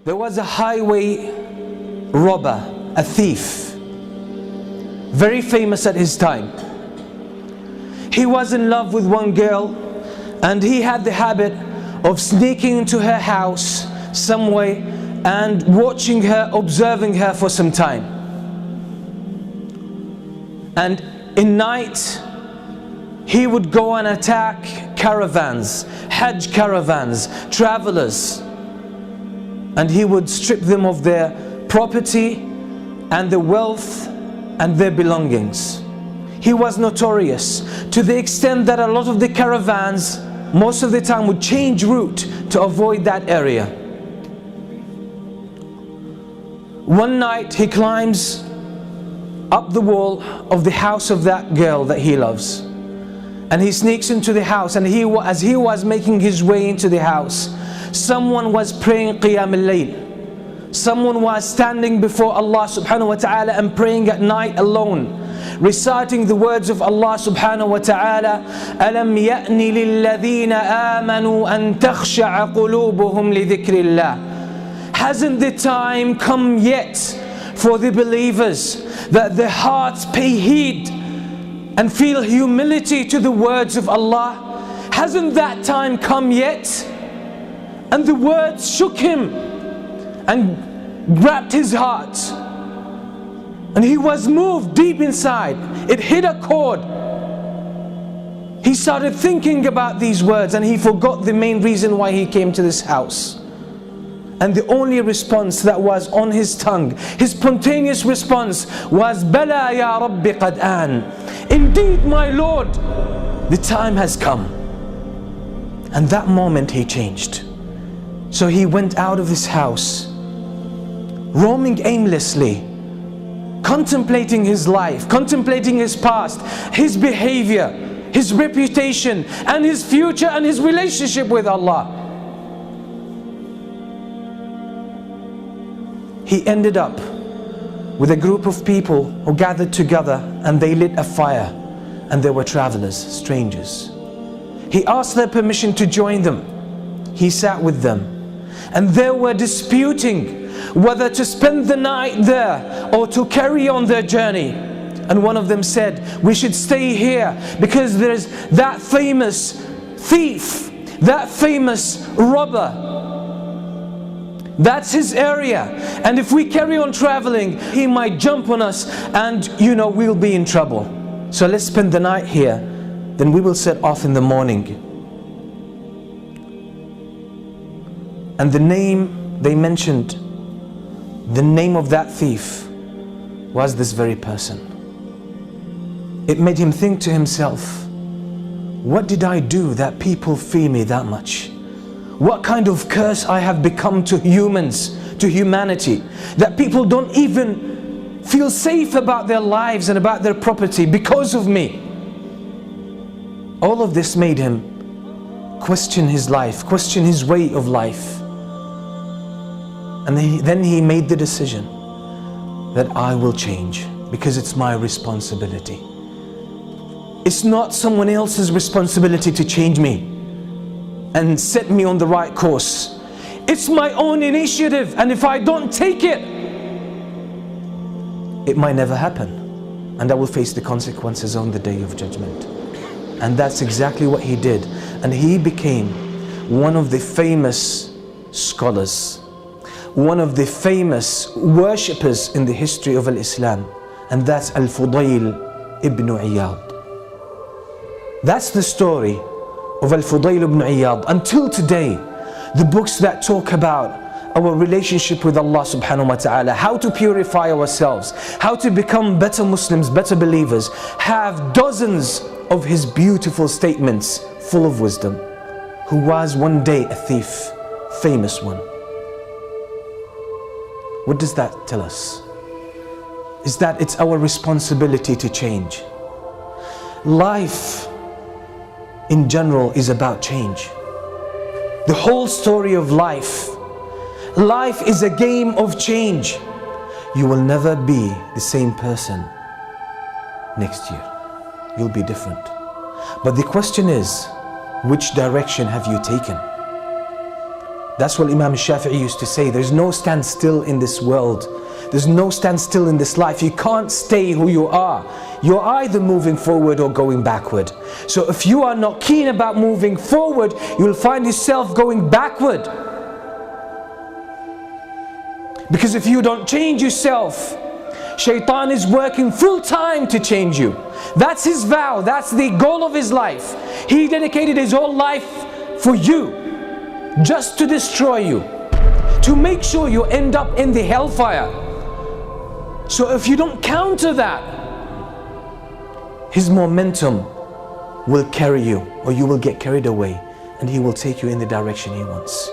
There was a highway robber, a thief, very famous at his time. He was in love with one girl, and he had the habit of sneaking into her house some way and watching her, observing her for some time. And in night, he would go and attack caravans, Hajj caravans, travelers, and he would strip them of their property and their wealth and their belongings. He was notorious to the extent that a lot of the caravans most of the time would change route to avoid that area. One night he climbs up the wall of the house of that girl that he loves, and he sneaks into the house, and as he was making his way into the house, someone was praying Qiyam al-Layl. Someone was standing before Allah subhanahu wa ta'ala and praying at night alone, reciting the words of Allah subhanahu wa ta'ala, أَلَمْ يَأْنِ لِلَّذِينَ آمَنُوا أَن تَخْشَعَ قُلُوبُهُمْ لِذِكْرِ اللَّهِ. Hasn't the time come yet for the believers that their hearts pay heed and feel humility to the words of Allah? Hasn't that time come yet? And the words shook him and grabbed his heart, and he was moved deep inside. It hit a chord. He started thinking about these words, and he forgot the main reason why he came to this house. And the only response that was on his tongue, his spontaneous response, was Bala ya Rabbi qad an. Indeed, my Lord, the time has come. And that moment he changed. So he went out of his house, roaming aimlessly, contemplating his life, contemplating his past, his behavior, his reputation, and his future, and his relationship with Allah. He ended up with a group of people who gathered together, and they lit a fire, and there were travelers, strangers. He asked their permission to join them. He sat with them, and they were disputing whether to spend the night there or to carry on their journey. And one of them said, we should stay here because there's that famous thief, that famous robber. That's his area, and if we carry on traveling, he might jump on us, and we'll be in trouble. So let's spend the night here, then we will set off in the morning. And the name they mentioned, the name of that thief, was this very person. It made him think to himself, what did I do that people fear me that much? What kind of curse I have become to humans, to humanity, that people don't even feel safe about their lives and about their property because of me. All of this made him question his life, question his way of life. And then he made the decision that I will change because it's my responsibility. It's not someone else's responsibility to change me and set me on the right course. It's my own initiative, and if I don't take it, it might never happen, and I will face the consequences on the day of judgment. And that's exactly what he did, and he became one of the famous scholars, one of the famous worshippers in the history of Islam, and that's Al-Fudayl ibn Iyad. That's the story of Al-Fudayl ibn Iyad. Until today, the books that talk about our relationship with Allah subhanahu wa ta'ala, how to purify ourselves, how to become better Muslims, better believers, have dozens of his beautiful statements full of wisdom. Who was one day a thief, famous one. What does that tell us? Is that it's our responsibility to change. Life in general is about change. The whole story of life is a game of change. You will never be the same person next year. You'll be different. But the question is, which direction have you taken? That's what Imam Shafi'i used to say. There's no standstill in this world. There's no standstill in this life. You can't stay who you are. You're either moving forward or going backward. So if you are not keen about moving forward, you'll find yourself going backward. Because if you don't change yourself, Shaitan is working full time to change you. That's his vow. That's the goal of his life. He dedicated his whole life for you, just to destroy you, to make sure you end up in the hellfire. So if you don't counter that, his momentum will carry you, or you will get carried away, and he will take you in the direction he wants.